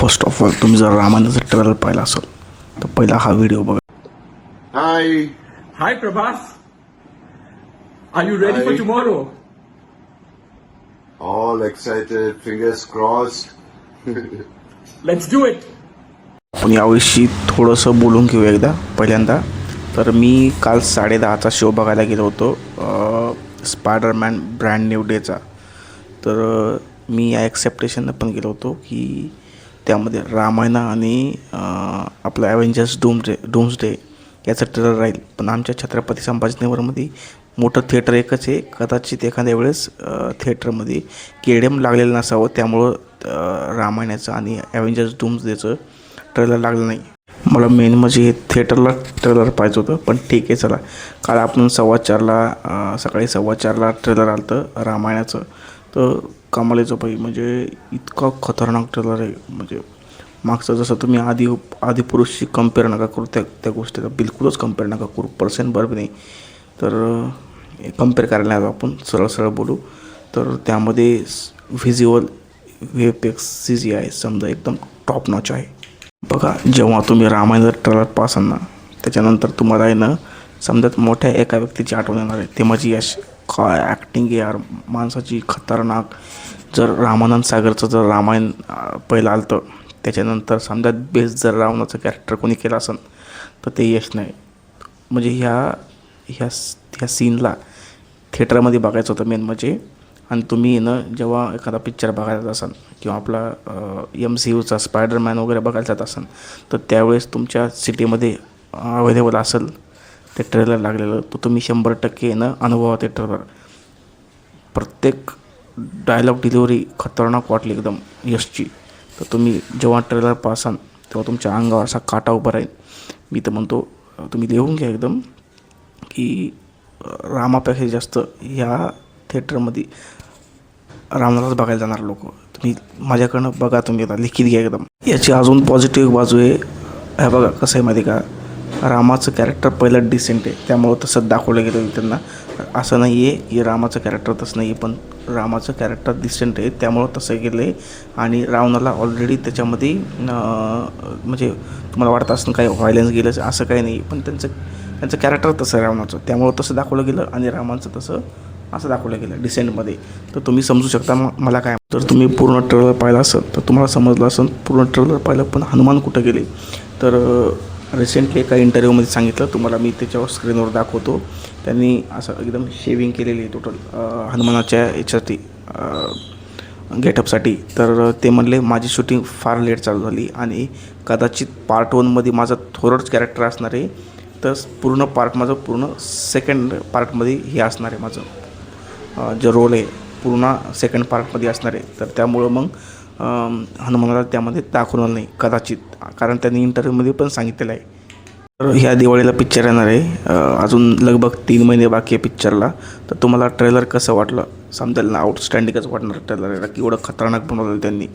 First of all तुम्ही जर रामायणाचा trailer पाहिला असेल तर पहिला हा व्हिडिओ बघा. Hi. Hi Prabhas, are you ready for Hi. tomorrow? All excited, fingers crossed. Let's do it. आपण याविषयी थोडंसं बोलून घेऊ एकदा. पहिल्यांदा तर मी काल 10:30चा शो बघायला गेलो होतो, स्पायडरमॅन ब्रँड न्यू डेचा. तर मी या एक्सेप्टेशननं पण गेलो होतो की त्यामध्ये रामायण आणि आपलं ॲव्हेंजर्स डूम्सडे याचं ट्रेलर राहील. पण आमच्या छत्रपती संभाजीनगरमध्ये मोठं थिएटर एकच आहे. कदाचित एखाद्या वेळेस थिएटरमध्ये केडीएम लागलेलं नसावं, त्यामुळं रामायणाचं आणि ॲव्हेंजर्स डूम्सडेचं ट्रेलर लागलं नाही. मला मेन म्हणजे थिएटरला ट्रेलर पाहिजे होतं, पण ठीक आहे चला. काल आपण 4:15ला सकाळी 4:15ला ट्रेलर आलं होतं रामायणाचं. तर कमालीचं बाई, म्हणजे इतका खतरनाक ट्रेलर आहे. म्हणजे मागचं जसं तुम्ही आदिपुरुषशी कम्पेअर नका करू, त्या गोष्टीला बिलकुलच कम्पेअर नका करू, पर्सेंट बरोबर नाही. तर कम्पेअर करायला हवं आपण, सरळ बोलू तर त्यामध्ये व्हिज्युअल VFX CGI समजा एकदम टॉप नॉच आहे. बघा, जेव्हा तुम्ही रामायणाचा ट्रेलर पाहसाल ना, त्याच्यानंतर तुम्हाला आहे ना समजा मोठ्या एका व्यक्तीची आठवण येणार आहे, ते म्हणजे यश. काय ॲक्टिंग आहे यार माणसाची, खतरनाक. जर रामानंद सागरचं जर रामायण पहिलं आलं तर त्याच्यानंतर समजा बेस्ट जर रावणाचं कॅरेक्टर कोणी केलं असेल तर ते यश नाही. म्हणजे ह्या सीनला थिएटरमध्ये बघायचं होतं मेन म्हणजे. आणि तुम्ही ना जेव्हा एखादा पिक्चर बघायला जात असाल किंवा आपला MCUचा स्पायडरमॅन वगैरे बघायला जात असाल तर त्यावेळेस तुमच्या सिटीमध्ये अवेलेबल असेल ते ट्रेलर लागलेलं, तर तुम्ही 100% ना अनुभवा ते ट्रेलर. प्रत्येक डायलॉग डिलिव्हरी खतरनाक वाटली एकदम यशची. तर तुम्ही जेव्हा ट्रेलर पाहसाल तेव्हा तुमच्या अंगावर असा काटा उभा राहील. मी तर म्हणतो तुम्ही लिहून घ्या एकदम की रामापेक्षा जास्त ह्या थिएटरमध्ये रावणालाच बघायला जाणार लोक. तुम्ही माझ्याकडनं बघा, तुम्ही आता लिखित घ्या एकदम. याची अजून पॉझिटिव्ह बाजू आहे. हे बघा कसं आहे माहिती का, रामाचं कॅरेक्टर पहिलं डिसेंट आहे, त्यामुळं तसं दाखवलं गेलं त्यांना. असं नाही आहे की रामाचं कॅरेक्टर तसं नाही आहे, पण रामाचं कॅरेक्टर डिसेंट आहे त्यामुळं तसं गेलं आहे. आणि रावणाला ऑलरेडी त्याच्यामध्ये म्हणजे तुम्हाला वाटतं असं काही व्हायलन्स गेलं असं काही नाही, पण त्यांचं कॅरेक्टर तसं आहे रावणाचं, त्यामुळं तसं दाखवलं गेलं. आणि रामाचं तसं असं दाखवलं गेलं डिसेंटमध्ये. तर तुम्ही समजू शकता मला काय. तर तुम्ही पूर्ण ट्रेलर पाहिला असेल तर तुम्हाला समजलं असेल पूर्ण ट्रेलर पाहिलं. पण हनुमान कुठं गेले तर रिसेंटली एका इंटरव्ह्यूमध्ये सांगितलं तुम्हाला, मी त्याच्यावर स्क्रीनवर दाखवतो. त्यांनी असं एकदम शेविंग केलेली आहे टोटल हनुमानाच्या याच्यासाठी गेटअपसाठी. तर ते म्हणले माझी शूटिंग फार लेट चालू झाली आणि कदाचित पार्ट 1मध्ये माझं थोडंच कॅरेक्टर असणार आहे, तर पूर्ण पार्ट माझं पूर्ण सेकंड पार्टमध्ये हे असणार आहे. माझं जे रोल आहे पूर्ण सेकंड पार्टमध्ये असणार आहे. तर त्यामुळं मग हनुमानाला त्यामध्ये दाखवणार नाही कदाचित, कारण त्यांनी इंटरव्ह्यूमध्ये पण सांगितलेलं आहे. तर ह्या दिवाळीला पिक्चर येणार आहे, अजून लगभग 3 महिने बाकी आहे पिक्चरला. तर तुम्हाला ट्रेलर कसं वाटलं समजेल ना, आउटस्टँडिंगच वाटणार ट्रेलर. की एवढं खतरनाक बनवलं त्यांनी.